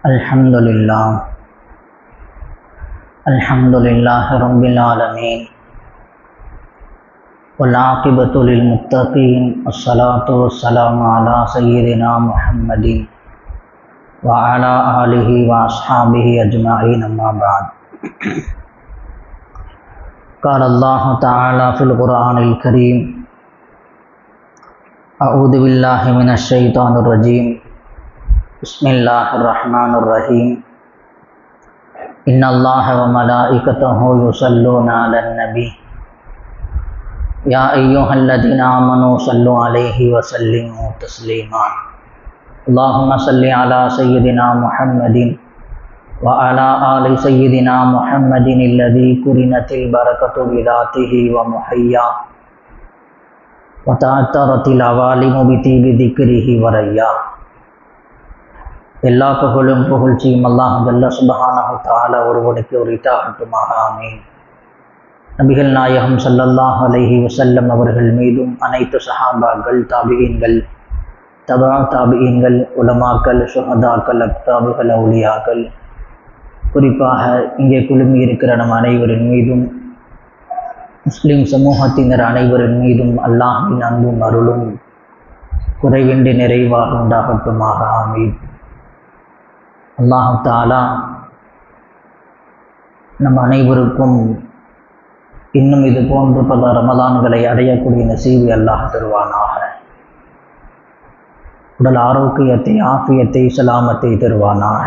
अल्हम्दुलिल्लाह अल्हम्दुलिल्लाह रब्बिल आलमीन वल आक़िबतु लिल मुत्तक़ीन अस्सलातु वस्सलामु अला सय्यिदिना मुहम्मदिन व अला आलिहि व अस्हाबिहि अजमईन अम्मा बाद। क़ाल अल्लाहु तआला फ़िल क़ुरआनिल करीम अऊज़ु बिल्लाहि मिनश शैतानिर रजीम बिस्मिल्लाहिर रहमानिर रहीम इन्नल्लाह व मलाइकतहु युसल्लूना अलन नबी या अय्युहल्लज़ीना आमनू सल्लु अलैहि व सल्लिमू तस्लीमा। अल्लाहुम्मा सल्लि अला सय्यिदिना मुहम्मदिन व अला आलि सय्यिदिना मुहम्मदिन अल्लज़ी कुरिनतिल बरकतु बिज़ातिही व मुहय्या व तअत्तरतिल अवालिमु बितिबि ज़िक्रिही व रय्या। எல்லா புகழும் புகழ்ச்சியும் அல்லாஹ் ஜல்ல சுப்ஹானஹு தஆலா ஒருவனுக்கு உரித்தாகட்டுமாக. ஆமீன். நபிகள் நாயகம் ஸல்லல்லாஹு அலைஹி வஸல்லம் அவர்கள் மீதும் அனைத்து சஹாபாக்கள், தாபிஈன்கள், தபா தாபிஈன்கள், உலமாக்கள், சுஹதாக்கள், அக்தாபுகள், அவுலியாக்கள், குறிப்பாக இங்கே குழுமி இருக்கிற நம் அனைவரின் மீதும், முஸ்லிம் சமூகத்தினர் அனைவரின் மீதும் அல்லாஹ்வின் அன்பும் அருளும் குறைவின்றி நிறைவாக உண்டாகட்டுமாக. ஆமீன். அல்லாஹ் தஆலா நம் அனைவருக்கும் இன்னும் இது போன்று பல ரமலான்களை அடையக்கூடிய நசீபை அல்லாஹ் தருவானாக. உடல் ஆரோக்கியத்தை, ஆஃபியத்தை, சலாமத்தை தருவானாக.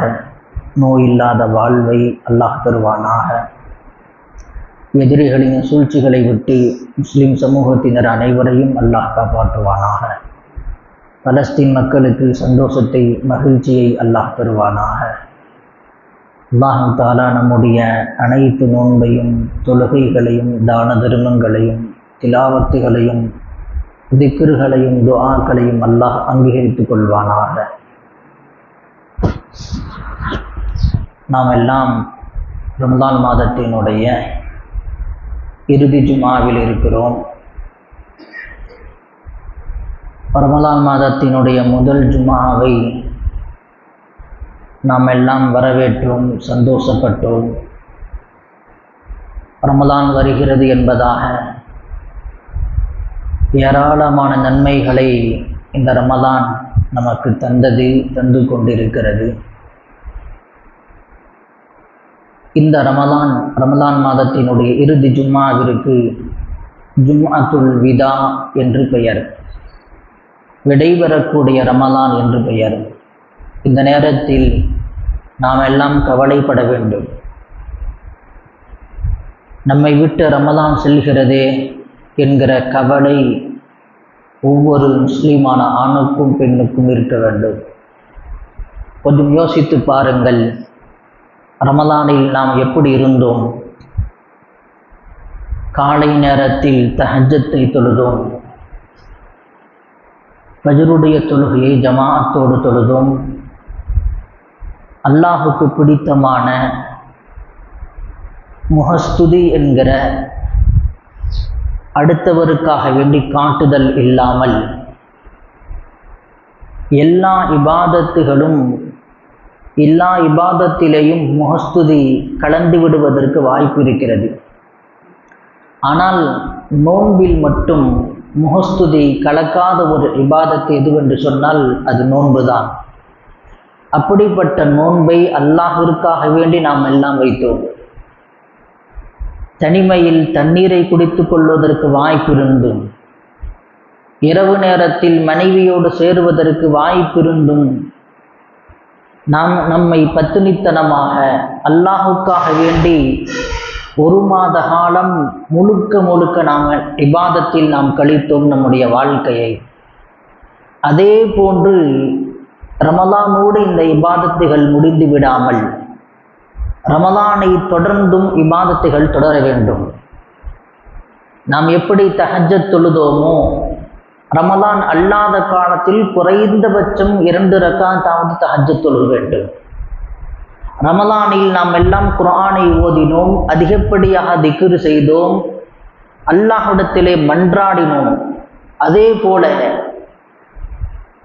நோய் இல்லாத வாழ்வை அல்லாஹ் தருவானாக. எதிரிகளின் சூழ்ச்சிகளை விட்டு முஸ்லிம் சமூகத்தினர் அனைவரையும் அல்லாஹ் காப்பாற்றுவானாக. பலஸ்தீன் மக்களுக்கு சந்தோஷத்தை, மகிழ்ச்சியை அல்லாஹ் தருவானாக. அல்லாஹ் தஆலா நம்முடைய அனைத்து நோன்பையும், தொழுகைகளையும், தான தர்மங்களையும், திலாவத்துகளையும், திக்ருகளையும், துஆக்களையும் அல்லாஹ் அங்கீகரித்துக் கொள்வானாக. நாம் எல்லாம் ரமலான் மாதத்தினுடைய இறுதி ஜுமாவில் இருக்கிறோம். ரமலான் மாதத்தினுடைய முதல் ஜுமாவை நாம் எல்லாம் வரவேற்றோம், சந்தோஷப்பட்டோம். ரமலான் வருகிறது என்பதாக ஏராளமான நன்மைகளை இந்த ரமலான் நமக்கு தந்து கொண்டிருக்கிறது. இந்த ரமலான் மாதத்தினுடைய இறுதி ஜும்மாவிற்கு ஜும்அத்துல் விதா என்று பெயர், விடைபெறக்கூடிய ரமலான் என்று பெயர். இந்த நேரத்தில் நாம் எல்லாம் கவலைப்பட வேண்டும். நம்மை விட்டு ரமலான் செல்கிறதே என்கிற கவலை ஒவ்வொரு முஸ்லீமான ஆணுக்கும் பெண்ணுக்கும் இருக்க வேண்டும். கொஞ்சம் யோசித்து பாருங்கள், ரமலானில் நாம் எப்படி இருந்தோம்? காலை நேரத்தில் தஹஜ்ஜத்தை தொழுதோம், ஃபஜ்ருடைய தொழுகையை ஜமாஅத்தோடு தொழுதோம். அல்லாஹுக்கு பிடித்தமான முஹஸ்துதி என்கிற அடுத்தவருக்காக வேண்டி காட்டுதல் இல்லாமல் எல்லா இபாதத்திலேயும் முஹஸ்துதி கலந்து விடுவதற்கு வாய்ப்பு இருக்கிறது. ஆனால் நோன்பில் மட்டும் முஹஸ்துதி கலக்காத ஒரு இபாதத் எதுவென்று சொன்னால் அது நோன்புதான். அப்படிப்பட்ட நோன்பை அல்லாஹ்விற்காக வேண்டி நாம் எல்லாம் வைத்தோம். தனிமையில் தண்ணீரை குடித்து கொள்வதற்கு வாய்ப்பிருந்தும், இரவு நேரத்தில் மனைவியோடு சேருவதற்கு வாய்ப்பிருந்தும், நாம் நம்மை பத்தினித்தனமாக அல்லாஹுக்காக வேண்டி ஒரு மாத காலம் முழுக்க நாம் இபாதத்தில் நாம் கழித்தோம் நம்முடைய வாழ்க்கையை. அதே போன்று ரமலானோடு இந்த இபாதத்துகள் முடிந்து விடாமல் ரமலானை தொடர்ந்தும் இபாதத்துகள் தொடர வேண்டும். நாம் எப்படி தஹஜ்ஜத் தொழுதோமோ, ரமலான் அல்லாத காலத்தில் குறைந்தபட்சம் 2 ரக்காத்தாவது தஹஜ்ஜத் தொழுக வேண்டும். ரமலானில் நாம் எல்லாம் குர்ஆனை ஓதினோம், அதிகப்படியாக திக்ர் செய்தோம், அல்லாஹ்விடத்திலே மன்றாடினோம். அதே போல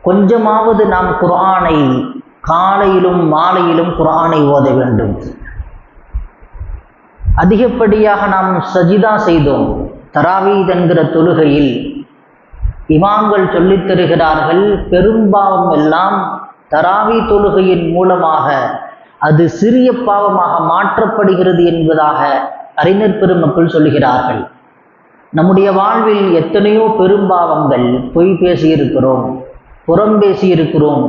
கொஞ்சமாவது நாம் குர்ஆனை காலையிலும் மாலையிலும் குர்ஆனை ஓத வேண்டும். அதிகப்படியாக நாம் சஜிதா செய்தோம். தராவீத் என்கிற தொழுகையில் இமாம்கள் சொல்லித் தருகிறார்கள், பெரும்பாவம் எல்லாம் தராவீ தொழுகையின் மூலமாக அது சிறிய பாவமாக மாற்றப்படுகிறது என்பதாக அறிஞர் பெருமக்கள் சொல்லுகிறார்கள். நம்முடைய வாழ்வில் எத்தனையோ பெரும்பாவங்கள், பொய் பேசியிருக்கிறோம், புறம் பேசியிருக்கிறோம்.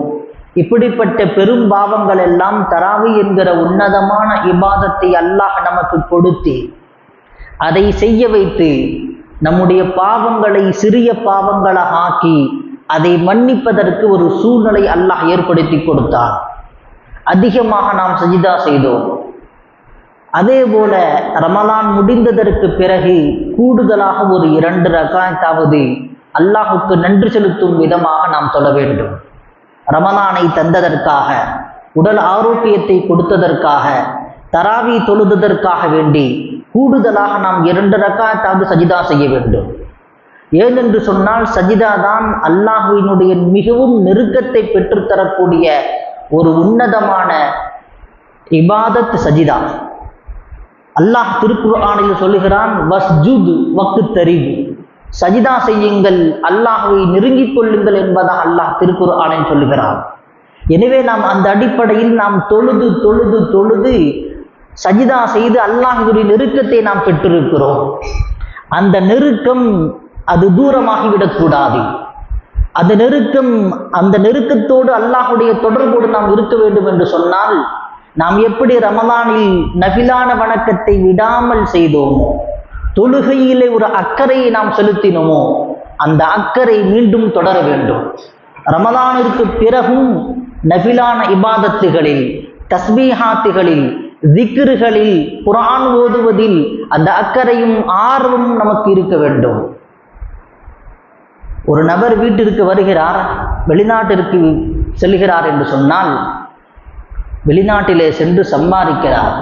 இப்படிப்பட்ட பெரும்பாவங்கள் எல்லாம் தராவி என்கிற உன்னதமான இபாதத்தை அல்லாஹ் நமக்கு கொடுத்து அதை செய்ய வைத்து நம்முடைய பாவங்களை சிறிய பாவங்களாக ஆக்கி அதை மன்னிப்பதற்கு ஒரு சூழ்நிலை அல்லாஹ் ஏற்படுத்தி கொடுத்தார். அதிகமாக நாம் சஜிதா செய்தோம். அதே போல ரமலான் முடிந்ததற்கு பிறகு கூடுதலாக ஒரு 2 ரக்காத்தாவது அல்லாஹுக்கு நன்றி செலுத்தும் விதமாக நாம் தொழ வேண்டும். ரமலானை தந்ததற்காக, உடல் ஆரோக்கியத்தை கொடுத்ததற்காக, தராவி தொழுததற்காக வேண்டி கூடுதலாக நாம் 2 ரக்காத்தாவது சஜிதா செய்ய வேண்டும். ஏனென்று சொன்னால் சஜிதா தான் அல்லாஹுவினுடைய மிகவும் நெருக்கத்தை பெற்றுத்தரக்கூடிய ஒரு உன்னதமான இபாதத் சஜிதா. அல்லாஹ் திருக்குர்ஆனில் சொல்லுகிறான், வஸ்ஜுத் வக்தரிப், சஜிதா செய்யுங்கள், அல்லாஹ்வை நெருங்கிக் கொள்ளுங்கள் என்பதாக அல்லாஹ் திருக்குர்ஆனில் சொல்லுகிறான். எனவே நாம் அந்த அடிப்படையில் நாம் தொழுது தொழுது தொழுது சஜிதா செய்து அல்லாஹ்வுடைய நெருக்கத்தை நாம் பெற்றிருக்கிறோம். அந்த நெருக்கம் அது தூரமாகிவிடக்கூடாது. அந்த நெருக்கத்தோடு அல்லாஹ்வுடைய தொடர்போடு நாம் இருக்க வேண்டும் என்று சொன்னால் நாம் எப்படி ரமலானில் நஃபிலான வணக்கத்தை விடாமல் செய்தோமோ, தொழுகையிலே ஒரு அக்கறையை நாம் செலுத்தினோமோ, அந்த அக்கறை மீண்டும் தொடர வேண்டும். ரமலானிற்கு பிறகும் நஃபிலான இபாதத்துகளில், தஸ்பீஹாத்துகளில், திக்ருகளில், குர்ஆன் ஓதுவதில் அந்த அக்கறையும் ஆர்வமும் நமக்கு இருக்க வேண்டும். ஒரு நபர் வீட்டிற்கு வருகிறார், வெளிநாட்டிற்கு செல்கிறார் என்று சொன்னால், வெளிநாட்டிலே சென்று சம்பாதிக்கிறார்.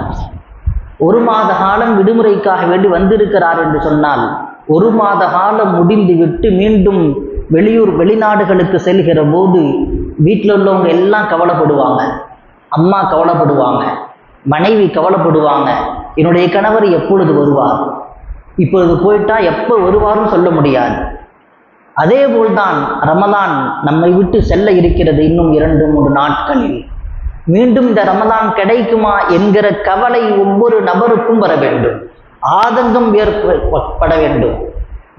1 மாத காலம் விடுமுறைக்காக வேண்டி வந்திருக்கிறார் என்று சொன்னால், 1 மாத காலம் முடிந்துவிட்டு மீண்டும் வெளிநாடுகளுக்கு செல்கிற போது வீட்டில் உள்ளவங்க எல்லாம் கவலைப்படுவாங்க. அம்மா கவலைப்படுவாங்க, மனைவி கவலைப்படுவாங்க, என்னுடைய கணவர் எப்பொழுது வருவார், இப்பொழுது போயிட்டா எப்போ வருவார்னு சொல்ல முடியாது. அதே போல்தான் ரமலான் நம்மை விட்டு செல்ல இருக்கிறது. இன்னும் 2-3 நாட்களில் மீண்டும் இந்த ரமலான் கிடைக்குமா என்கிற கவலை ஒவ்வொரு நபருக்கும் வர வேண்டும். ஆதங்கம் ஏற்பட வேண்டும்.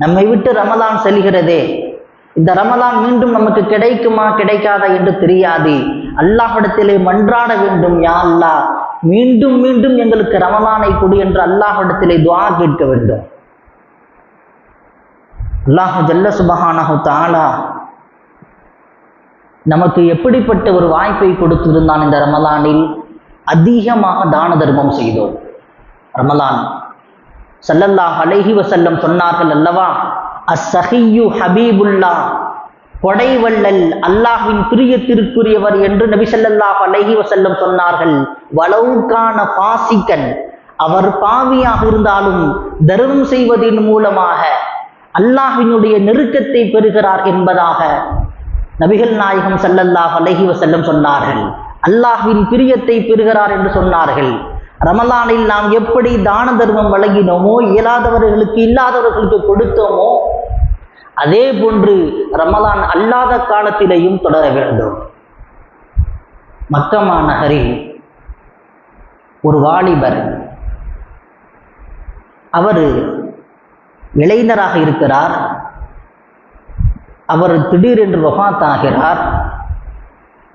நம்மை விட்டு ரமலான் செல்கிறதே, இந்த ரமலான் மீண்டும் நமக்கு கிடைக்குமா கிடைக்காதா என்று தெரியாது. அல்லாஹ்விடத்திலே மன்றாட வேண்டும், யா அல்லாஹ் மீண்டும் மீண்டும் எங்களுக்கு ரமலானை கொடு என்று அல்லாஹ்விடத்திலே துஆ கேட்க வேண்டும். அல்லாஹ் ஜல்ல சுப்ஹானஹு தஆலா நமக்கு எப்படிப்பட்ட ஒரு வாய்ப்பை கொடுத்திருந்தான். இந்த ரமலானில் அதிகமாக தான தர்மம் செய்தோம். ரமலான் ஸல்லல்லாஹு அலைஹி வஸல்லம் சொன்னார்கள் அல்லவா, அஸ்ஸஹியு ஹபீபுல்லாஹ், கொடைவள்ளல் அல்லாஹ்வின் பிரியத்திற்குரியவர் என்று நபி ஸல்லல்லாஹு அலைஹி வஸல்லம் சொன்னார்கள். வலவ் கான ஃபாசிகன், அவர் பாவியாக இருந்தாலும் தர்மம் செய்வதன் மூலமாக அல்லாஹ்வினுடைய நெருக்கத்தை பெறுகிறார் என்பதாக நபிகள் நாயகம் ஸல்லல்லாஹு அலைஹி வஸல்லம் சொன்னார்கள். அல்லாஹ்வின் பிரியத்தை பெறுகிறார் என்று சொன்னார்கள். ரமலானில் நாம் எப்படி தான தர்மம் வழங்கினோமோ, இயலாதவர்களுக்கு இல்லாதவர்களுக்கு கொடுத்தோமோ, அதே போன்று ரமலான் அல்லாத காலத்திலேயும் தொடர வேண்டும். மக்கமா நகரில் ஒரு வாலிபர், அவர் இளைஞராக இருக்கிறார். அவர் திடீரென்று வஃபாத் ஆகிறார்.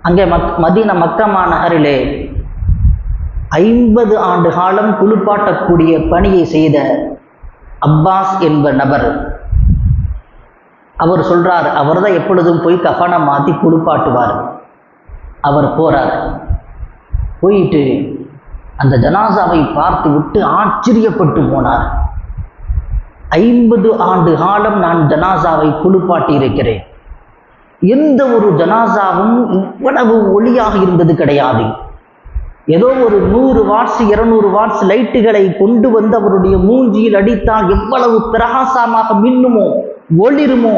அங்கே மதீனா மக்கமா நகரிலே 50 ஆண்டு காலம் குளிப்பாட்டக்கூடிய பணியை செய்த அப்பாஸ் என்ப நபர், அவர் சொல்றார், அவர் தான் எப்பொழுதும் போய் கஃபனை மாற்றி குளிப்பாட்டுவார். அவர் போறார். போயிட்டு அந்த ஜனாசாவை பார்த்து விட்டு ஆச்சரியப்பட்டு போனார். 50 ஆண்டு காலம் நான் ஜனாசாவை குளிப்பாட்டி இருக்கிறேன். எந்த ஒரு ஜனாசாவும் இவ்வளவு ஒளியாக இருந்தது கிடையாது. ஏதோ ஒரு 100 வாட்ஸ் 200 வாட்ஸ் லைட்டுகளை கொண்டு வந்து அவருடைய மூஞ்சியில் அடித்தால் எவ்வளவு பிரகாசமாக மின்னுமோ ஒளிருமோ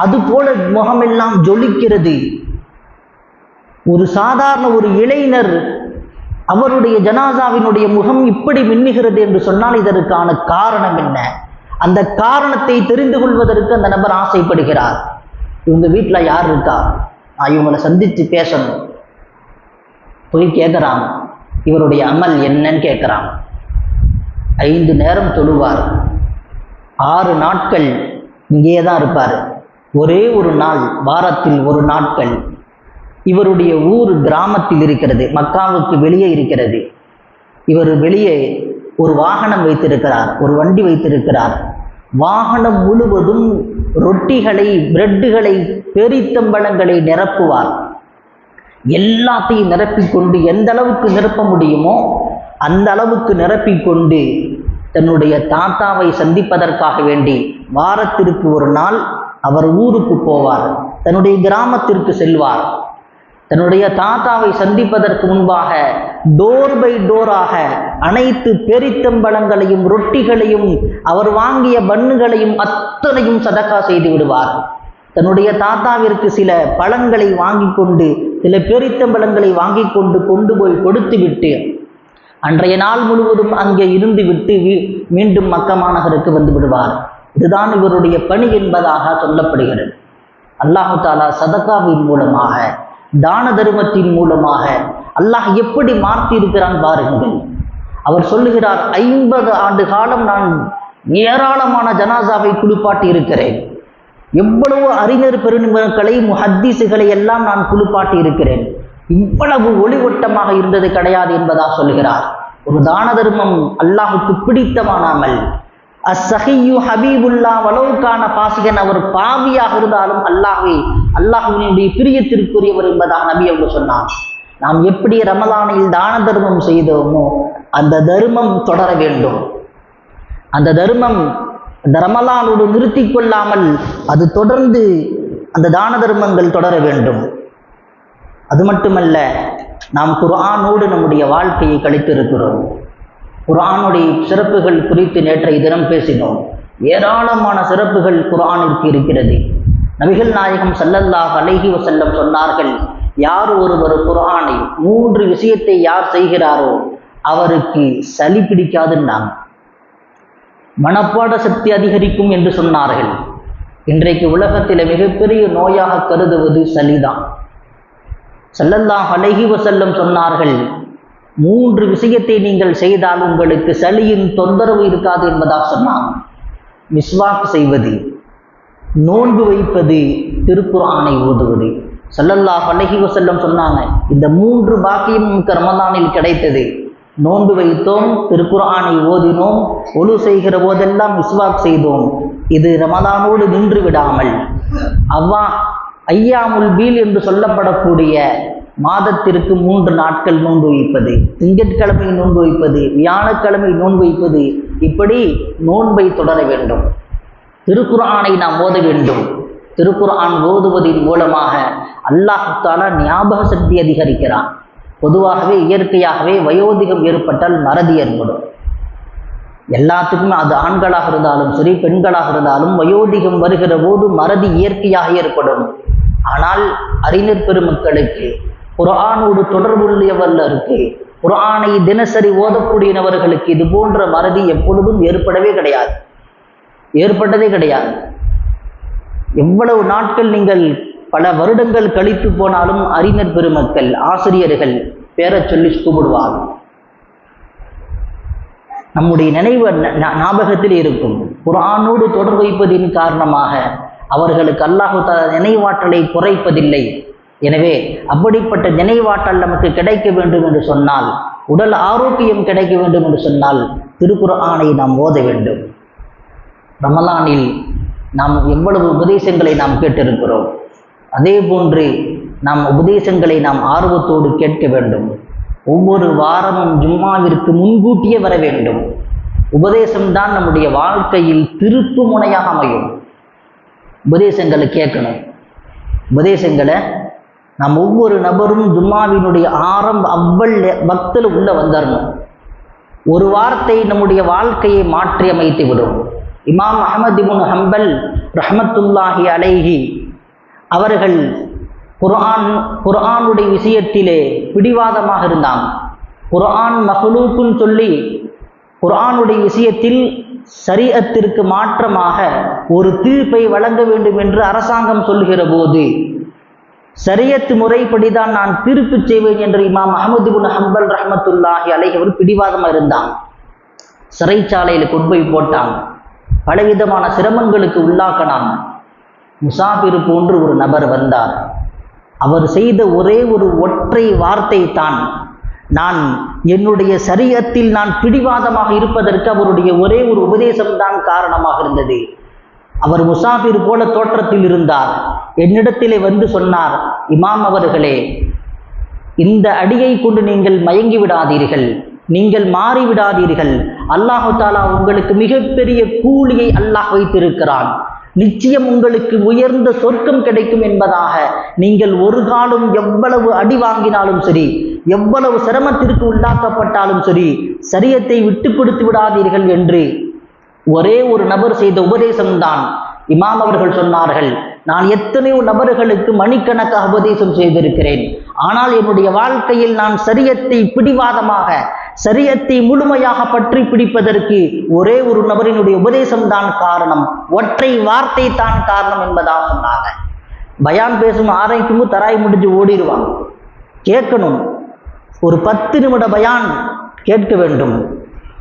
அது போல முகமெல்லாம் ஜொலிக்கிறது. ஒரு சாதாரண ஒரு இளைஞர் அவருடைய ஜனாசாவினுடைய முகம் இப்படி மின்னுகிறது என்று சொன்னால் இதற்கான காரணம் என்ன? அந்த காரணத்தை தெரிந்து கொள்வதற்கு அந்த நபர் ஆசைப்படுகிறார். இவங்க வீட்டில் யார் இருக்கா, நான் இவங்களை சந்தித்து பேசணும். போய் கேட்குறாங்க, இவருடைய அமல் என்னன்னு கேட்குறாங்க. 5 நேரம் தொழுவார், 6 நாட்கள் இங்கே தான் இருப்பார். ஒரே ஒரு நாள் வாரத்தில் 1 நாட்கள் இவருடைய ஊர் கிராமத்தில் இருக்கிறது, மக்காவுக்கு வெளியே இருக்கிறது. இவர் வெளியே ஒரு வாகனம் வைத்திருக்கிறார், ஒரு வண்டி வைத்திருக்கிறார். வாகனம் முழுவதும் ரொட்டிகளை, பிரெட்டுகளை, பேரித்தம்பழங்களை நிரப்புவார். எல்லாத்தையும் நிரப்பிக்கொண்டு எந்த அளவுக்கு நிரப்ப முடியுமோ அந்த அளவுக்கு நிரப்பிக்கொண்டு தன்னுடைய தாத்தாவை சந்திப்பதற்காக வேண்டி வாரத்திற்கு 1 நாள் அவர் ஊருக்கு போவார், தன்னுடைய கிராமத்திற்கு செல்வார். தன்னுடைய தாத்தாவை சந்திப்பதற்கு முன்பாக டோர் பை டோராக அனைத்து பேரித்தம்பழங்களையும், ரொட்டிகளையும், அவர் வாங்கிய பன்னுகளையும் அத்தனையும் சதக்கா செய்து விடுவார். தன்னுடைய தாத்தாவிற்கு சில பழங்களை வாங்கி கொண்டு, சில பேரித்தம்பழங்களை வாங்கி கொண்டு போய் கொடுத்து விட்டு அன்றைய நாள் முழுவதும் அங்கே இருந்து விட்டு மீண்டும் மக்கா மாநகருக்கு வந்து விடுவார். இதுதான் இவருடைய பணி என்பதாக சொல்லப்படுகிறது. அல்லாஹு தாலா சதக்காவின் மூலமாக, தான தர்மத்தின் மூலமாக அல்லாஹ் எப்படி மாற்றி இருக்கிறான் பாருங்கள். அவர் சொல்லுகிறார், 50 ஆண்டு காலம் நான் ஏராளமான ஜனாசாவை குளிப்பாட்டி இருக்கிறேன். எவ்வளவு அறிஞர் பெருமக்களை, முஹத்தீசுகளை எல்லாம் நான் குளிப்பாட்டி இருக்கிறேன். இவ்வளவு ஒளிவட்டமாக இருந்தது கிடையாது என்பதாக சொல்லுகிறார். ஒரு தான தர்மம் அல்லாஹுக்கு பிடித்தமான அமல். அஸ்ஸஹியு ஹபீபுல்லா வலவுக்கான பாசிகன், அவர் பாவியாக இருந்தாலும் அல்லாஹ்வினுடைய பிரியத்திற்குரியவர் என்பதாக நபி அவங்க சொன்னார். நாம் எப்படி ரமலானில் தான தர்மம் செய்தோமோ அந்த தர்மம் தொடர வேண்டும். அந்த தர்மம் அந்த ரமலானோடு நிறுத்தி கொள்ளாமல் அது தொடர்ந்து அந்த தான தர்மங்கள் தொடர வேண்டும். அது மட்டுமல்ல, நாம் குர்ஆனோடு நம்முடைய வாழ்க்கையை கழித்திருக்கிறோம். குர்ஆனுடைய சிறப்புகள் குறித்து நேற்றைய தினம் பேசினோம். ஏராளமான சிறப்புகள் குர்ஆனிற்கு இருக்கிறது. நபிகள் நாயகம் ஸல்லல்லாஹு அலைஹி வஸல்லம் சொன்னார்கள், யார் ஒருவர் குர்ஆனை 3 விஷயத்தை யார் செய்கிறாரோ அவருக்கு சளி பிடிக்காதுன்னாங்க. மனப்பாட சக்தி அதிகரிக்கும் என்று சொன்னார்கள். இன்றைக்கு உலகத்தில் மிகப்பெரிய நோயாக கருதுவது சளிதான். ஸல்லல்லாஹு அலைஹி வஸல்லம் சொன்னார்கள், 3 விஷயத்தை நீங்கள் செய்தால் உங்களுக்கு சளியின் தொந்தரவு இருக்காது என்பதாக சொன்னாங்க. மிஸ்வாக் செய்வது, நோன்பு வைப்பது, திருக்குர்ஆனை ஓதுவது. ஸல்லல்லாஹு அலைஹி வஸல்லம் சொன்னாங்க, இந்த 3 பாக்கியம் நமக்கு ரமலானில் கிடைத்தது. நோன்பு வைத்தோம், திருக்குர்ஆனை ஓதினோம், ஒழு செய்கிற போதெல்லாம் மிஸ்வாக் செய்தோம். இது ரமலானோடு நின்று விடாமல் ஐயாமுல் பீல் என்று சொல்லப்படக்கூடிய மாதத்திற்கு 3 நாட்கள் நோன்பு வைப்பது, திங்கட்கிழமை நோன்பு வைப்பது, வியாழக்கிழமை நோன்பு வைப்பது, இப்படி நோன்பை தொடர வேண்டும். திருக்குர்ஆனை நாம் ஓத வேண்டும். திருக்குர்ஆன் ஓதுவதின் மூலமாக அல்லாஹ் தஆலா ஞாபக சக்தி அதிகரிக்கிறான். பொதுவாகவே இயற்கையாகவே வயோதிகம் ஏற்பட்டால் மறதி ஏற்படும். எல்லாத்துக்குமே, அது ஆண்களாக இருந்தாலும் சரி, பெண்களாக இருந்தாலும் வயோதிகம் வருகிற போது மறதி இயற்கையாக ஏற்படும். ஆனால் அறிஞர் பெருமக்களுக்கு, குர்ஆனோடு தொடர்புள்ளவர்களுக்கு, குர்ஆனை தினசரி ஓதக்கூடியவர்களுக்கு இது போன்ற மறதி எப்பொழுதும் ஏற்பட்டதே கிடையாது. எவ்வளவு நாட்கள் நீங்கள் பல வருடங்கள் கழித்து போனாலும் அறிஞர் பெருமக்கள், ஆசிரியர்கள் பேரச் சொல்லி கூப்பிடுவார்கள். நம்முடைய நினைவு ஞாபகத்தில் இருக்கும். குர்ஆனோடு தொடர்பு வைப்பதின் காரணமாக அவர்களுக்கு அல்லாஹ் தஆலா நினைவாற்றலை குறைப்பதில்லை. எனவே அப்படிப்பட்ட நினைவாற்றல் நமக்கு கிடைக்க வேண்டும் என்று சொன்னால், உடல் ஆரோக்கியம் கிடைக்க வேண்டும் என்று சொன்னால் திருக்குர்ஆனை நாம் ஓத வேண்டும். ரமலானில் நாம் எவ்வளவு உபதேசங்களை நாம் கேட்டிருக்கிறோம். அதே போன்று நாம் உபதேசங்களை நாம் ஆர்வத்தோடு கேட்க வேண்டும். ஒவ்வொரு வாரமும் ஜும்மாவிற்கு முன்கூட்டியே வர வேண்டும். உபதேசம்தான் நம்முடைய வாழ்க்கையில் திருப்பு முனையாக அமையும். உபதேசங்களை கேட்கணும். உபதேசங்களை நாம் ஒவ்வொரு நபரும் ஜும்மாவினுடைய அவ்வள் பக்தில் உள்ள வந்துடணும். ஒரு வார்த்தை நம்முடைய வாழ்க்கையை மாற்றி அமைத்து விடும். இமாம் அஹ்மத் இப்னு ஹம்பல் ரஹ்மத்துல்லாஹி அலைஹி அவர்கள் குர்ஆனுடைய விஷயத்திலே பிடிவாதமாக இருந்தாங்க. குர்ஆன் மஹ்லூக்குன்னு சொல்லி குர்ஆனுடைய விஷயத்தில் ஷரீஅத்திற்கு மாற்றமாக ஒரு தீர்ப்பை வழங்க வேண்டும் என்று அரசாங்கம் சொல்லுகிற போது ஷரீஅத் முறைப்படிதான் நான் தீர்ப்பு செய்வேன் என்று இமாம் அஹ்மது இப்னு ஹம்பல் ரஹ்மத்துல்லாஹி அலைஹி அவர் பிடிவாதமாக இருந்தாங்க. சிறைச்சாலையில் கொண்டு போய் போட்டாங்க. பலவிதமான சிரமங்களுக்கு உள்ளாக்கினாங்க. முசாஃபிர் போன்று ஒரு நபர் வந்தார். அவர் செய்த ஒரே ஒரு ஒற்றை வார்த்தை தான், நான் என்னுடைய ஷரீஅத்தில் நான் பிடிவாதமாக இருப்பதற்கு அவருடைய ஒரே ஒரு உபதேசம்தான் காரணமாக இருந்தது. அவர் முசாஃபிர் போல தோற்றத்தில் இருந்தார். என்னிடத்திலே வந்து சொன்னார், இமாம் அவர்களே, இந்த அடியை கொண்டு நீங்கள் மயங்கி விடாதீர்கள், நீங்கள் மாறிவிடாதீர்கள். அல்லாஹு தாலா உங்களுக்கு மிகப்பெரிய கூலியை அல்லாஹ் வைத்திருக்கிறான். நிச்சயம் உங்களுக்கு உயர்ந்த சொர்க்கம் கிடைக்கும் என்பதாக நீங்கள் ஒரு காலம் எவ்வளவு அடி வாங்கினாலும் சரி, எவ்வளவு சிரமத்திற்கு உள்ளாக்கப்பட்டாலும் சரி, ஷரீஅத்தை விட்டு கொடுத்து விடாதீர்கள் என்று ஒரே ஒரு நபர் செய்த உபதேசம்தான். இமாம் அவர்கள் சொன்னார்கள், நான் எத்தனையோ நபர்களுக்கு மணிக்கணக்காக உபதேசம் செய்திருக்கிறேன், ஆனால் என்னுடைய வாழ்க்கையில் நான் ஷரீஅத்தை பிடிவாதமாக, ஷரீஅத்தை முழுமையாக பற்றி பிடிப்பதற்கு ஒரே ஒரு நபரினுடைய உபதேசம் தான் காரணம், ஒற்றை வார்த்தை தான் காரணம் என்பதாக சொன்னாங்க. பயான் பேசும் ஆரைக்கும் தராய் முடிஞ்சு ஓடிடுவாங்க. கேட்கணும், ஒரு 10 நிமிட பயான் கேட்க வேண்டும்.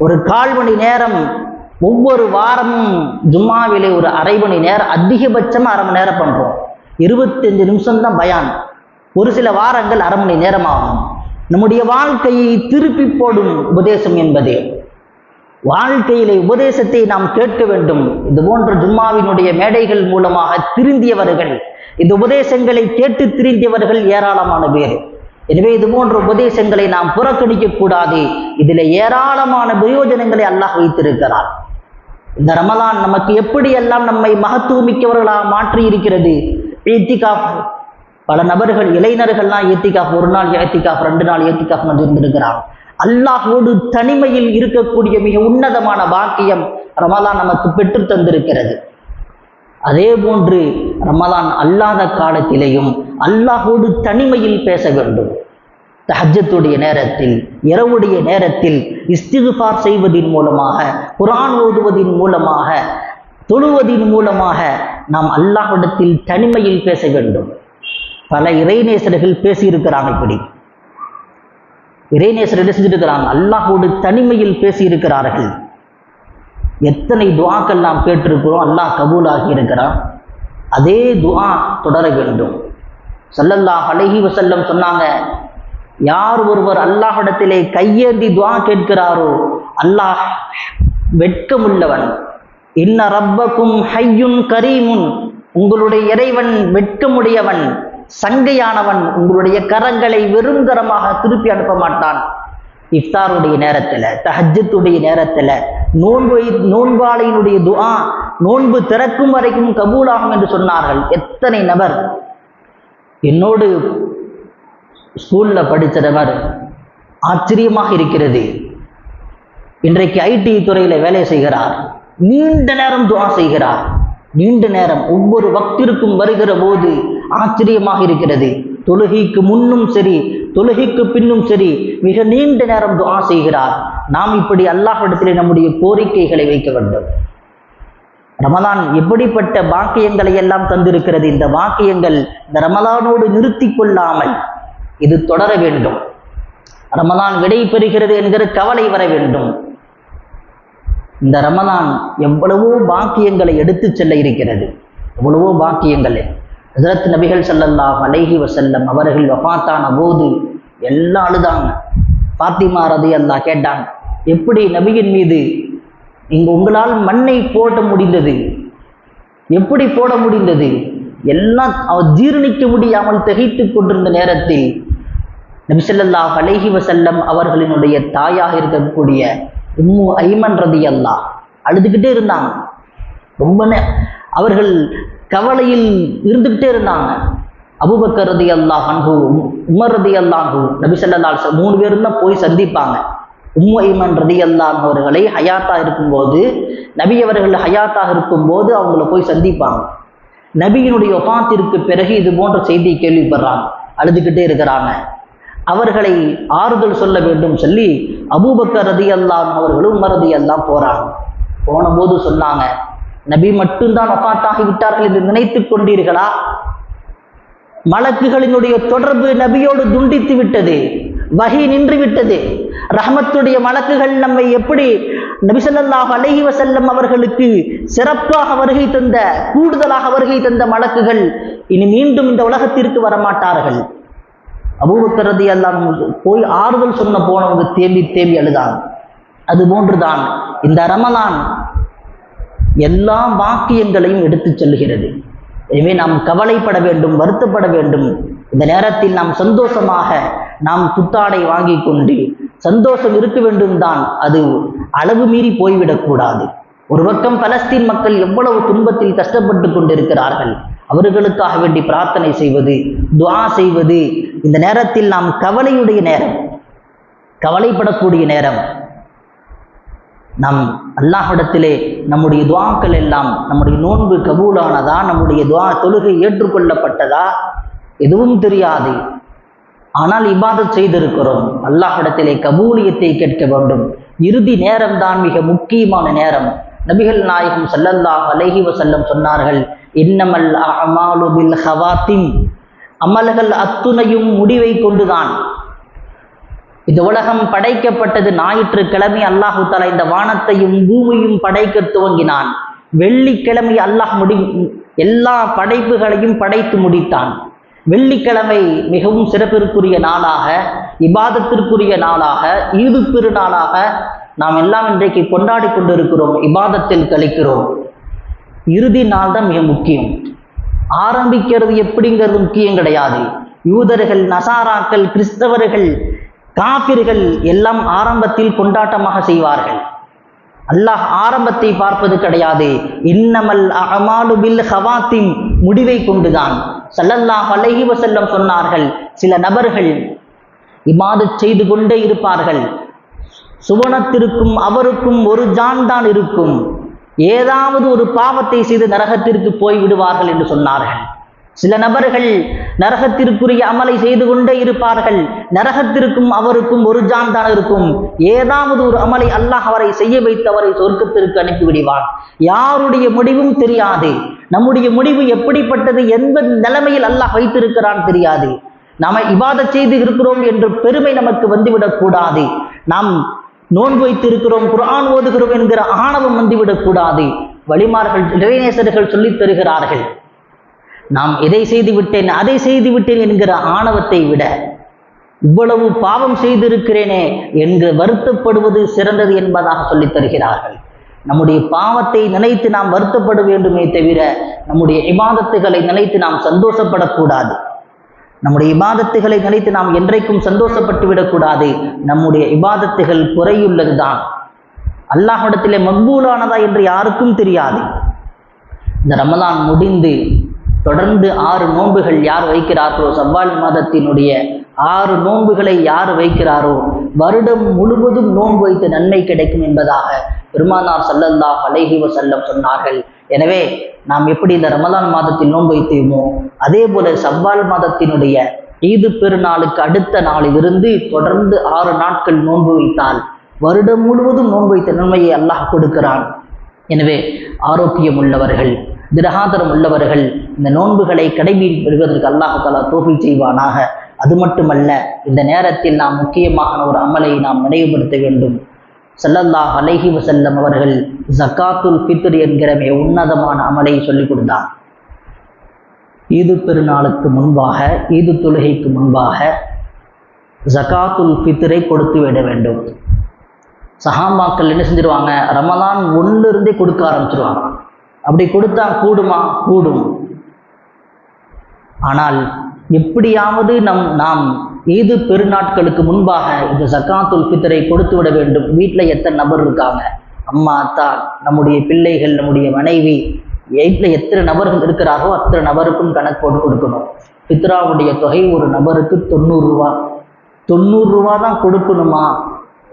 ஒரு 1/4 மணி நேரம் ஒவ்வொரு வாரமும் ஜும்மாவிலே ஒரு அரை மணி நேரம், அதிகபட்சமாக அரை மணி நேரம் பண்ணுறோம். 25 நிமிஷம் தான் பயான். ஒரு சில வாரங்கள் அரை மணி நேரம் ஆகும். நம்முடைய வாழ்க்கையை திருப்பி போடும் உபதேசம் என்பதே. வாழ்க்கையிலே உபதேசத்தை நாம் கேட்க வேண்டும். இது போன்ற ஜும்மாவினுடைய மேடைகள் மூலமாக திருந்தியவர்கள், இந்த உபதேசங்களை கேட்டு திருந்தியவர்கள் ஏராளமான பேர். எனவே இது போன்ற உபதேசங்களை நாம் புறக்கணிக்க கூடாது. இதில் ஏராளமான பிரயோஜனங்களை அல்லாஹ் வைத்திருக்கிறார். இந்த ரமலான் நமக்கு எப்படியெல்லாம் நம்மை மகத்துவமிக்கவர்களாக மாற்றி இருக்கிறது. இத்திகாஃப், பல நபர்கள் இளைஞர்கள்லாம் இத்திகாஃப், 1 நாள் இத்திகாஃப், 2 நாள் இத்திகாஃப் இருந்திருக்கிறார். அல்லாஹோடு தனிமையில் இருக்கக்கூடிய மிக உன்னதமான பாக்கியம் ரமலான் நமக்கு பெற்று தந்திருக்கிறது. அதே போன்று ரமலான் அல்லாத காலத்திலேயும் அல்லாஹோடு தனிமையில் பேச வேண்டும். தஹஜ்ஜத்துடைய நேரத்தில், இரவுடைய நேரத்தில் இஸ்திக்ஃபார் செய்வதின் மூலமாக, குர்ஆன் ஓதுவதின் மூலமாக, தொழுவதின் மூலமாக நாம் அல்லாஹ்விடத்தில் தனிமையில் பேச வேண்டும். பல இறைநேசர்கள் பேசியிருக்கிறாங்க. இப்படி இறைநேசர்கள் செஞ்சிருக்கிறாங்க, அல்லாஹோடு தனிமையில் பேசியிருக்கிறார்கள். எத்தனை துஆக்கள் நாம் கேட்டிருக்கிறோம், அல்லாஹ் கபூலாகி இருக்கிறான். அதே துஆ தொடர வேண்டும். ஸல்லல்லாஹு அலைஹி வஸல்லம் சொன்னாங்க, யார் ஒருவர் அல்லாஹ்விடத்திலே கையேந்தி துஆ கேட்கிறாரோ அல்லாஹ் வெட்கமுள்ளவன். இன்ன ரப்பக்கும் ஹய்யுன் கரீமுன், உங்களுடைய இறைவன் வெட்கமுடையவன், சங்கையானவன். உங்களுடைய கரங்களை வெறுங்கரமாக திருப்பி அனுப்ப மாட்டான். இஃப்தாருடைய நேரத்தில், தஹஜ்ஜுடைய நேரத்தில், நோன்பாளையினுடைய துஆ நோன்பு திறக்கும் வரைக்கும் கபூலாகும் என்று சொன்னார்கள். எத்தனை நபர் என்னோடு ஸ்கூலில் படித்த நபர், ஆச்சரியமாக இருக்கிறது. இன்றைக்கு ஐடி துறையில் வேலை செய்கிறார். நீண்ட நேரம் துஆ செய்கிறார். நீண்ட நேரம் ஒவ்வொரு வக்திற்கும் வருகிற போது ஆச்சரியமாக இருக்கிறது. தொழுகைக்கு முன்னும் சரி, தொழுகைக்கு பின்னும் சரி, மிக நீண்ட நேரம் துஆ செய்கிறார். நாம் இப்படி அல்லாஹ்விடத்திலே நம்முடைய கோரிக்கைகளை வைக்க வேண்டும். ரமலான் எப்படிப்பட்ட பாக்கியங்களை எல்லாம் தந்திருக்கிறது. இந்த பாக்கியங்கள் இந்த ரமலானோடு நிறுத்தி கொள்ளாமல் இது தொடர வேண்டும். ரமலான் விடை பெறுகிறது என்கிற கவலை வர வேண்டும். இந்த ரமலான் எவ்வளவோ பாக்கியங்களை எடுத்து செல்ல இருக்கிறது. எவ்வளவோ பாக்கியங்களை ஹஜ்ரத் நபிகள் ஸல்லல்லாஹு அலைஹி வஸல்லம் அவர்கள் வஃபாத்தான போது எல்லாம் அழுதாங்க. ஃபாத்திமா ரலியல்லாஹு கேட்டாங்க, எப்படி நபியின் மீது உங்களால் மண்ணை போட முடிந்தது? எப்படி போட முடிந்தது? எல்லாம் அவர் ஜீரணிக்க முடியாமல் திகைத்து கொண்டிருந்த நேரத்தில் நபி ஸல்லல்லாஹு அலைஹி வஸல்லம் அவர்களினுடைய தாயாக இருக்கக்கூடிய உம்மு ஐமன் ரலியல்லாஹு அழுதுகிட்டே இருந்தாங்க. ரொம்ப அவர்கள் கவலையில் இருந்துகிட்டே இருந்தாங்க. அபூபக்கர் ரலியல்லாஹு அன்ஹு, உமர் ரலியல்லாஹு அன்ஹு, நபி ஸல்லல்லாஹு அலைஹி வஸல்லம் 3 பேரும் தான் போய் சந்திப்பாங்க. உம்மு ஐமன் ரலியல்லாஹு அவர்களை ஹயாத்தாக இருக்கும்போது, நபி அவர்கள் ஹயாத்தாக இருக்கும்போது அவங்கள போய் சந்திப்பாங்க. நபியினுடைய வஃபாத்திற்கு பிறகு இது போன்ற செய்தியை கேள்விப்படுறாங்க, அழுதுகிட்டே இருக்கிறாங்க. அவர்களை ஆறுதல் சொல்ல வேண்டும் சொல்லி அபூபக்கர் ரலியல்லாஹு அவர்களும் உமர் ரலியல்லாஹு போறாங்க. போன போது சொன்னாங்க, நபி மட்டும்தான் வஃபாத்தாகி விட்டார்கள் என்று நினைத்து கொண்டீர்களா? மலக்குகளினுடைய தொடர்பு நபியோடு துண்டித்து விட்டது, வஹி நின்று விட்டது. ரஹ்மத்துடைய மலக்குகள் நம்மை எப்படி நபி ஸல்லல்லாஹு அலைஹி வஸல்லம் அவர்களுக்கு சிறப்பாக வருகை தந்த, கூடுதலாக வருகை தந்த மலக்குகள் இனி மீண்டும் இந்த உலகத்திற்கு வரமாட்டார்கள். அபூபக்கர் ரலியல்லாஹு போய் ஆறுதல் சொன்ன போனவங்க தேம்பி தேம்பி அழுதாங்க. அது போன்றுதான் இந்த ரமலான் எல்லா வாக்கியங்களையும் எடுத்து செல்கிறது. எனவே நாம் கவலைப்பட வேண்டும், வருத்தப்பட வேண்டும். இந்த நேரத்தில் நாம் சந்தோஷமாக நாம் புத்தாடை வாங்கி கொண்டு சந்தோஷம் இருக்க வேண்டும் தான், அது அளவு மீறி போய்விடக்கூடாது. ஒரு பக்கம் பலஸ்தீன் மக்கள் எவ்வளவு துன்பத்தில் கஷ்டப்பட்டு கொண்டிருக்கிறார்கள், அவர்களுக்காக வேண்டி பிரார்த்தனை செய்வது, துஆ செய்வது. இந்த நேரத்தில் நாம் கவலையுடைய நேரம், கவலைப்படக்கூடிய நேரம். நாம் அல்லாஹ்விடத்திலே நம்முடைய துஆக்கள் எல்லாம், நம்முடைய நோன்பு கபூலானதா, நம்முடைய துஆ தொழுகை ஏற்றுக்கொள்ளப்பட்டதா எதுவும் தெரியாது. ஆனால் இபாதத் செய்திருக்கிறோம். அல்லாஹ்விடத்திலே கபூலியத்தை கேட்க வேண்டும். இறுதி நேரம் தான் மிக முக்கியமான நேரம். நபிகள் நாயகம் ஸல்லல்லாஹு அலைஹி வஸல்லம் சொன்னார்கள், இன்னமல் அஅமாலு பில் ஹவாத்திம், அமல்கள் அத்துணையும் முடிவை கொண்டுதான். இந்த உலகம் படைக்கப்பட்டது ஞாயிற்றுக்கிழமை. அல்லாஹு தஆலா இந்த வானத்தையும் பூமியையும் படைக்க துவங்கினான். வெள்ளிக்கிழமை அல்லாஹ் எல்லா படைப்புகளையும் படைத்து முடித்தான். வெள்ளிக்கிழமை மிகவும் சிறப்பிற்குரிய நாளாக, இபாதத்திற்குரிய நாளாக, ஈது பெருநாளாக நாம் எல்லாம் இன்றைக்கு கொண்டாடி கொண்டிருக்கிறோம், இபாதத்தில் கழிக்கிறோம். இறுதி நாள் தான் மிக முக்கியம். ஆரம்பிக்கிறது எப்படிங்கிறது முக்கியம் கிடையாது. யூதர்கள், நசாராக்கள், கிறிஸ்தவர்கள், காபிர்கள் எல்லாம் ஆரம்பத்தில் கொண்டாட்டமாக செய்வார்கள். அல்லாஹ் ஆரம்பத்தை பார்ப்பது கிடையாது. இன்னமல் அஅமாலு பில் ஹவாத்திம், முடிவை கொண்டுதான். ஸல்லல்லாஹு அலைஹி வஸல்லம் சொன்னார்கள், சில நபர்கள் இபாதத் செய்து கொண்டே இருப்பார்கள், சுவனத்திற்கும் அவருக்கும் ஒரு ஜான் தான் இருக்கும், ஏதாவது ஒரு பாவத்தை செய்து நரகத்திற்கு போய் விடுவார்கள் என்று சொன்னார்கள். சில நபர்கள் நரகத்திற்குரிய அமலை செய்து கொண்டே இருப்பார்கள், நரகத்திற்கும் அவருக்கும் ஒரு ஜான் தான் இருக்கும், ஏதாவது ஒரு அமலை அல்லாஹ் அவரை செய்ய வைத்து அவரை சொர்க்கத்திற்கு அனுப்பிவிடுவான். யாருடைய முடிவும் தெரியாது. நம்முடைய முடிவு எப்படிப்பட்டது, எந்த நிலைமையில் அல்லாஹ் வைத்திருக்கிறான் தெரியாது. நாம இபாதத் செய்து இருக்கிறோம் என்ற பெருமை நமக்கு வந்துவிடக் கூடாது. நாம் நோன்பு வைத்து இருக்கிறோம், குர்ஆன் ஓதுகிறோம் என்கிற ஆணவம் வந்துவிடக் கூடாது. வலிமார்கள், இறைநேசர்கள் சொல்லித் தருகிறார்கள், நாம் எதை செய்து விட்டேன், அதை செய்து விட்டேன் என்கிற ஆணவத்தை விட இவ்வளவு பாவம் செய்திருக்கிறேனே என்று வருத்தப்படுவது சிறந்தது என்பதாக சொல்லித் தருகிறார்கள். நம்முடைய பாவத்தை நினைத்து நாம் வருத்தப்பட வேண்டுமே தவிர நம்முடைய இபாதத்துகளை நினைத்து நாம் சந்தோஷப்படக்கூடாது. நம்முடைய இபாதத்துகளை நினைத்து நாம் என்றைக்கும் சந்தோஷப்பட்டு விடக்கூடாது. நம்முடைய இபாதத்துகள் குறையுள்ளதுதான், அல்லாஹ்விடத்திலே மக்பூலானதா என்று யாருக்கும் தெரியாது. இந்த ரமலான் முடிந்து தொடர்ந்து 6 நோன்புகள் யார் வைக்கிறார்களோ, சவ்வால் மாதத்தினுடைய 6 நோன்புகளை யார் வைக்கிறாரோ, வருடம் முழுவதும் நோன்பு வைத்து நன்மை கிடைக்கும் என்பதாக பெருமானார் ஸல்லல்லாஹு அலைஹி வஸல்லம் சொன்னார்கள். எனவே நாம் எப்படி இந்த ரமலான் மாதத்தில் நோன்பு வைத்தோமோ, அதே போல சவ்வால் மாதத்தினுடைய ஈது பெருநாளுக்கு அடுத்த நாளிலிருந்து தொடர்ந்து 6 நாட்கள் நோன்பு வைத்தால் வருடம் முழுவதும் நோன்பு வைத்த நன்மையை அல்லாஹ் கொடுக்கிறான். எனவே ஆரோக்கியம் உள்ளவர்கள், திரகாதரம் உள்ளவர்கள் இந்த நோன்புகளை கடைபிடிப்பதற்கு அல்லாஹ் தஆலா தௌஃபீக் செய்வானாக. அது மட்டுமல்ல, இந்த நேரத்தில் நாம் முக்கியமான ஒரு அமலை நாம் நினைவுபடுத்த வேண்டும். ஸல்லல்லாஹு அலைஹி வஸல்லம் அவர்கள் ஜக்காத்துல் ஃபித்ர் என்கிற மிக உன்னதமான அமலை சொல்லிக் கொடுத்தார். ஈது பெருநாளுக்கு முன்பாக, ஈது தொழுகைக்கு முன்பாக ஜக்காத்துல் ஃபித்ரை கொடுத்து விட வேண்டும். சஹாபாக்கள் என்ன செஞ்சிருவாங்க, ரமலான் 1 கொடுக்க ஆரம்பிச்சிருவாங்க. அப்படி கொடுத்தா கூடுமா? கூடும். ஆனால் எப்படியாவது நாம் ஈது பெருநாட்களுக்கு முன்பாக இந்த ஜக்காத்துல் ஃபித்ரை கொடுத்து விட வேண்டும். வீட்டில் எத்தனை நபர் இருக்காங்க, அம்மா, அத்தா, நம்முடைய பிள்ளைகள், நம்முடைய மனைவி, வீட்டில் எத்தனை நபர்கள் இருக்கிறாரோ அத்தனை நபருக்கும் கணக்கு போட்டு கொடுக்கணும். ஃபித்ராவுடைய தொகை ஒரு நபருக்கு 90 ரூபா. 90 ரூபா தான் கொடுக்கணுமா?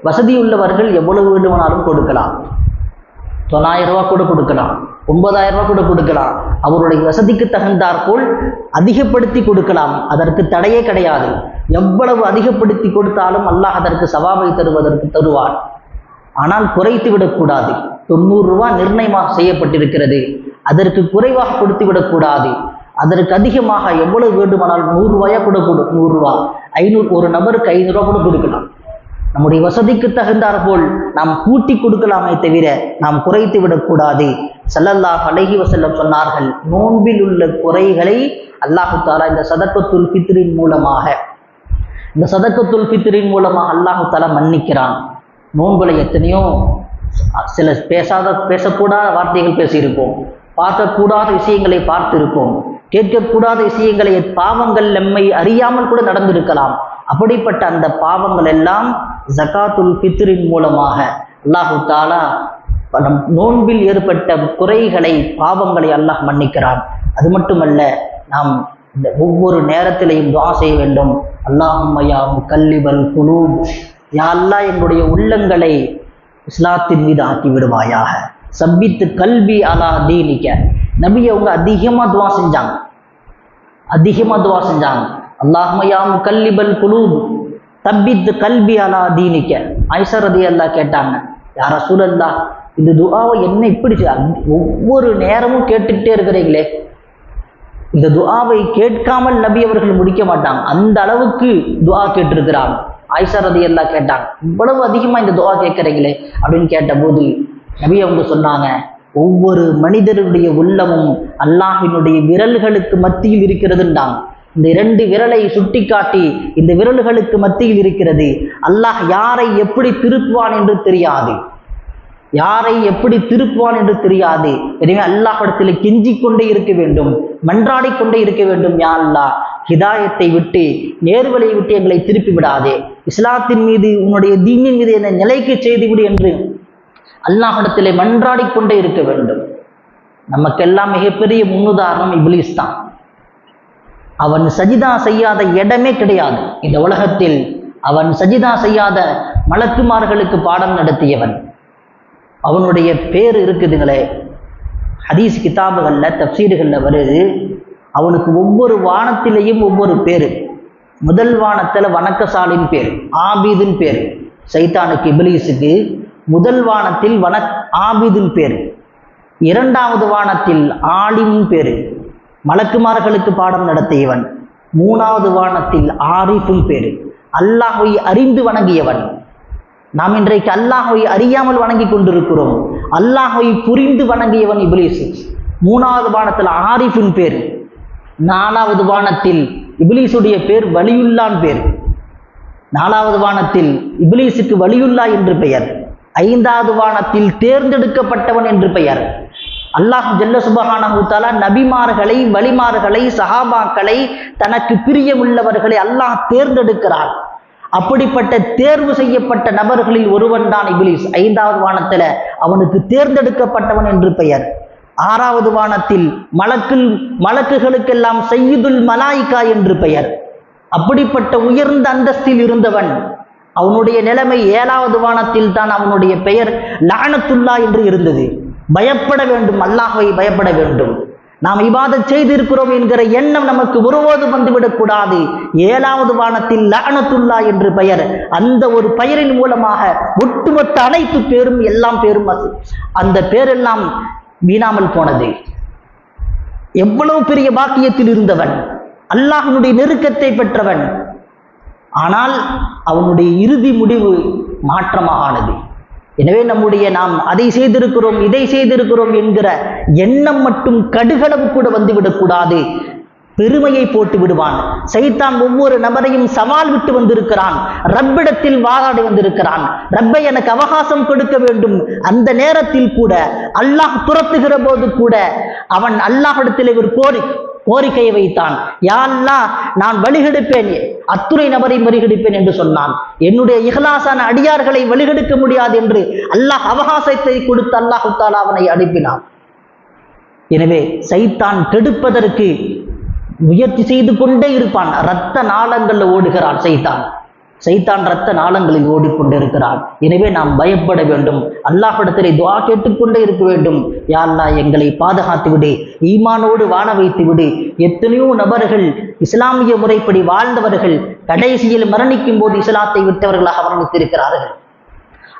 வசதி உள்ளவர்கள் எவ்வளவு வேண்டுமானாலும் கொடுக்கலாம், 900 ரூபா கூட கொடுக்கலாம். 9,000 ரூபாய் கூட கொடுக்கலாம். அவருடைய வசதிக்கு தகுந்தாற் போல் அதிகப்படுத்தி கொடுக்கலாம். அதற்கு தடையே கிடையாது. எவ்வளவு அதிகப்படுத்தி கொடுத்தாலும் அல்லாஹ் அதற்கு சவாபை தருவதற்கு தருவார். ஆனால் குறைத்து விடக்கூடாது. 90 ரூபாய் நிர்ணயமாக செய்யப்பட்டிருக்கிறது. அதற்கு குறைவாக கொடுத்து விடக்கூடாது. அதற்கு அதிகமாக எவ்வளவு வேண்டுமானால் 100 ரூபாயா கூட 100 ரூபா 500, ஒரு நபருக்கு 500 ரூபாய் கூட கொடுக்கலாம். நம்முடைய வசதிக்கு தகுந்தாற் போல் நாம் கூட்டி கொடுக்கலாமே தவிர நாம் குறைத்து விடக்கூடாது. ஸல்லல்லாஹு அலைஹி வஸல்லம் சொன்னார்கள், நோன்பில் உள்ள குறைகளை அல்லாஹு தஆலா இந்த சதக்கத்துல் ஃபித்ரின் மூலமாக அல்லாஹு தஆலா மன்னிக்கிறான். நோன்புல எத்தனையோ சில பேசக்கூடாத வார்த்தைகள் பேசியிருப்போம், பார்க்கக்கூடாத விஷயங்களை பார்த்திருப்போம், கேட்கக்கூடாத விஷயங்களை, பாவங்கள் நம்மை அறியாமல் கூட நடந்திருக்கலாம். அப்படிப்பட்ட அந்த பாவங்கள் எல்லாம் ஜகாத்துல் ஃபித்ரின் மூலமாக அல்லாஹு தஆலா நோன்பில் ஏற்பட்ட குறைகளை, பாவங்களை அல்லாஹ் மன்னிக்கிறான். அது மட்டுமல்ல, நாம் இந்த ஒவ்வொரு நேரத்திலையும் துஆ செய்ய வேண்டும். அல்லாஹும்ம யா முகல்லிபல் குலூப், யா அல்லாஹ் என்னுடைய உள்ளங்களை இஸ்லாத்தின் மீது ஆக்கி விடுவாயாக. சப்பித்து கல்வி அலா தீனிக்க. நபி அவங்க அதிகமாக துவா செஞ்சாங்க. அல்லாஹும்ம யா முகல்லிபல் குலூப் சப்பித்து கல்வி அலா தீனிக்க. ஆயிஷா ரலியல்லாஹு கேட்டாங்க, யா ரசூலல்லாஹ், இந்த துஆவை என்ன இப்படி ஒவ்வொரு நேரமும் கேட்டுக்கிட்டே இருக்கிறீங்களே, இந்த துஆவை கேட்காமல் நபி அவர்கள் முடிக்க மாட்டாங்க. அந்த அளவுக்கு துஆ கேட்டிருக்கிறாங்க. ஆயிஷா ரலியல்லாஹு கேட்டாங்க, இவ்வளவு அதிகமா இந்த துஆ கேட்கிறீங்களே அப்படின்னு கேட்டபோது நபி அவங்க சொன்னாங்க, ஒவ்வொரு மனிதருடைய உள்ளமும் அல்லாஹ்வினுடைய விரல்களுக்கு மத்தியில் இருக்கிறதுன்றாங்க. இந்த 2 விரலை சுட்டி காட்டி இந்த விரல்களுக்கு மத்தியில் இருக்கிறது. அல்லாஹ் யாரை எப்படி திருப்புவான் என்று தெரியாது. எனவே அல்லாஹ்விடத்தில் கெஞ்சிக் கொண்டே இருக்க வேண்டும், மன்றாடிக் கொண்டே இருக்க வேண்டும். யா அல்லாஹ், ஹிதாயத்தை விட்டு, நேர்வழியை விட்டு எங்களை திருப்பி விடாதே, இஸ்லாத்தின் மீது, உன்னுடைய தீனின் மீது என்னை நிலைக்கு செய்துவிடு என்று அல்லாஹ்விடத்திலே மன்றாடிக் கொண்டே இருக்க வேண்டும். நமக்கெல்லாம் மிகப்பெரிய முன்னுதாரணம் இப்லீஸ் தான். அவன் சஜிதா செய்யாத இடமே கிடையாது இந்த உலகத்தில். அவன் சஜிதா செய்யாத மலக்குமார்களுக்கு பாடம் நடத்தியவன். அவனுடைய பேர் இருக்குதுங்களே, ஹதீஸ் கிதாபுகள்ல, தப்சீர்கள்ல வருது. அவனுக்கு ஒவ்வொரு வானத்திலேயும் ஒவ்வொரு பேரு. முதல் வானத்துல வணக்கசாலின் பேர், ஆபீதின் பேர். சைத்தானுக்கு, இப்லீஸுக்கு முதல் வானத்தில் ஆபீதின் பேர், 2வது வானத்தில் ஆலிம் பேரு, மலக்குமார்களுக்கு பாடம் நடத்தியவன். 3வது வானத்தில் ஆரிஃபும் பேரு, அல்லாஹ்வை அறிந்து வணங்கியவன். நாம் இன்றைக்கு அல்லாஹ்வை அறியாமல் வணங்கி கொண்டிருக்கிறோம். அல்லாஹ்வை புரிந்து வணங்கியவன் இப்லீஸ். 3வது வானத்தில் ஆரிஃபின் பேர். 4வது வானத்தில் இப்லீஸுடைய பேர் வலியுல்லான் பேர். 4வது வானத்தில் இப்லீஸுக்கு வலியுல்லா என்று பெயர். 5வது வானத்தில் தேர்ந்தெடுக்கப்பட்டவன் என்று பெயர். அல்லாஹ் ஜல்ல சுப்ஹானஹு வ தஆலா நபிமார்களை, வலிமார்களை, சஹாபாக்களை, தனக்கு பிரியமுள்ளவர்களை அல்லாஹ் தேர்ந்தெடுக்கிறார். அப்படிப்பட்ட தேர்வு செய்யப்பட்ட நபர்களில் ஒருவன் தான் இப்லீஸ். 5வது வானத்தில் அவனுக்கு தேர்ந்தெடுக்கப்பட்டவன் என்று பெயர். 6வது வானத்தில் மலக்குகளுக்கெல்லாம் சையீதுல் மலாயிகா என்று பெயர். அப்படிப்பட்ட உயர்ந்த அந்தஸ்தில் இருந்தவன். அவனுடைய நிலைமை 7வது வானத்தில் தான் அவனுடைய பெயர் லஅனத்துல்லா என்று இருந்தது. பயப்பட வேண்டும், அல்லாஹ்வை பயப்பட வேண்டும். நாம் இபாதத் செய்திருக்கிறோம் என்கிற எண்ணம் நமக்கு ஒருபோதும் வந்துவிடக்கூடாது. 7வது வானத்தில் லஅனத்துல்லா என்று பெயர். அந்த ஒரு பெயரின் மூலமாக ஒட்டுமொத்த அனைத்து பேரும், எல்லாம் பேரும், அந்த பேரெல்லாம் வீணாமல் போனது. எவ்வளவு பெரிய பாக்கியத்தில் இருந்தவன், அல்லாஹ்வினுடைய நெருக்கத்தை பெற்றவன். ஆனால் அவனுடைய இறுதி முடிவு மாற்றமாக ஆனது. எனவே நாம் அதை செய்திருக்கிறோம், இதை செய்திருக்கிறோம் என்கிற எண்ணம் மட்டும் கடுகளவு கூட வந்துவிடக்கூடாது. பெருமையை போட்டு விடுவான். சைத்தான் ஒவ்வொரு நபரையும் சவால் விட்டு வந்திருக்கிறான். ரப்பிடத்தில் வாதாடி வந்திருக்கிறான். ரப்பை எனக்கு அவகாசம் கொடுக்க வேண்டும். அந்த நேரத்தில் கூட, அல்லாஹ் துரத்துகிற போது கூட அவன் அல்லாஹ்விடத்தில் ஒரு கோரிக்கையை வைத்தான். யா அல்லாஹ், நான் வழிகெடுப்பேன், அத்துணை நபரை வழிகெடுப்பேன் என்று சொன்னான். என்னுடைய இஹ்லாஸான அடியார்களை வழிகெடுக்க முடியாது என்று அல்லாஹ் அவகாசத்தை கொடுத்து அல்லாஹ் தஆலா அவனை அனுப்பினான். எனவே சைத்தான் கெடுப்பதற்கு முயற்சி செய்து கொண்டே இருப்பான். இரத்த நாளங்கள்ல ஓடுகிறான் சைத்தான். சைத்தான் இரத்த நாளங்களில் ஓடிக்கொண்டிருக்கிறான். எனவே நாம் பயப்பட வேண்டும். அல்லாஹ்விடத்திலே துஆ கேட்டுக்கொண்டே இருக்க வேண்டும். யா அல்லாஹ் எங்களை பாதுகாத்து விடு, ஈமானோடு வாழ வைத்து விடு. எத்தனையோ நபர்கள் இஸ்லாமிய முறைப்படி வாழ்ந்தவர்கள் கடைசியில் மரணிக்கும் போது இஸ்லாத்தை விட்டவர்களாக மரணித்திருக்கிறார்கள்.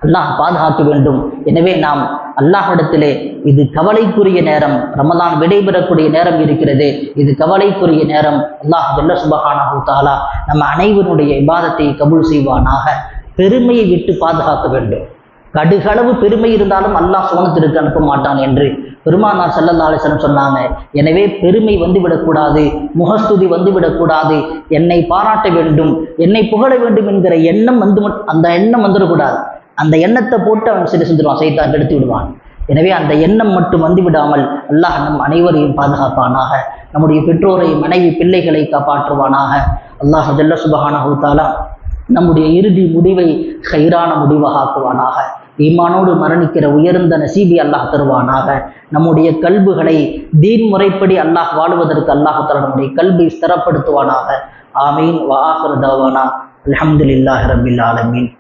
அல்லாஹ் பாதுகாக்க வேண்டும். எனவே நாம் அல்லாஹ்விடத்திலே, இது கவலைக்குரிய நேரம், ரமலான் விடைபெறக்கூடிய நேரம் இருக்கிறது, இது கவலைக்குரிய நேரம். அல்லாஹ் ஜல்ல சுப்ஹானஹு தஆலா நம்ம அனைவருடைய இபாதத்தை கபூல் செய்வானாக. பெருமையை விட்டு பாதுகாக்க வேண்டும். கடுகளவு பெருமை இருந்தாலும் அல்லாஹ் சுவனத்திற்கு அனுப்ப மாட்டான் என்று பெருமானார் ஸல்லல்லாஹு அலைஹி வஸல்லம் சொன்னாங்க. எனவே பெருமை வந்துவிடக்கூடாது, முகஸ்துதி வந்துவிடக்கூடாது. என்னை பாராட்ட வேண்டும், என்னை புகழ வேண்டும் என்கிற எண்ணம் அந்த எண்ணம் வந்துடக்கூடாது. அந்த எண்ணத்தை போட்டு அவன் சரி செஞ்சிருவான், சைத்தான் எடுத்து விடுவான். எனவே அந்த எண்ணம் மட்டும் வந்து விடாமல் அல்லாஹ் நம் அனைவரையும் பாதுகாப்பானாக. நம்முடைய பெற்றோரை, மனைவி, பிள்ளைகளை காப்பாற்றுவானாக. அல்லாஹ் ஜல்ல சுப்ஹானஹு தஆலா நம்முடைய இறுதி முடிவை கைரான முடிவாக ஆக்குவானாக. ஈமானோடு மரணிக்கிற உயர்ந்த நசீபி அல்லாஹ் தருவானாக. நம்முடைய கல்புகளை தீன் முறைப்படி அல்லாஹ் வாழுவதற்கு அல்லாஹ் தஆலா நம்முடைய கல்பை ஸ்திரப்படுத்துவானாக. ஆமீன். வ ஆகிரு தஅவானா அல்ஹம்துலில்லாஹி ரப்பில் ஆலமீன்.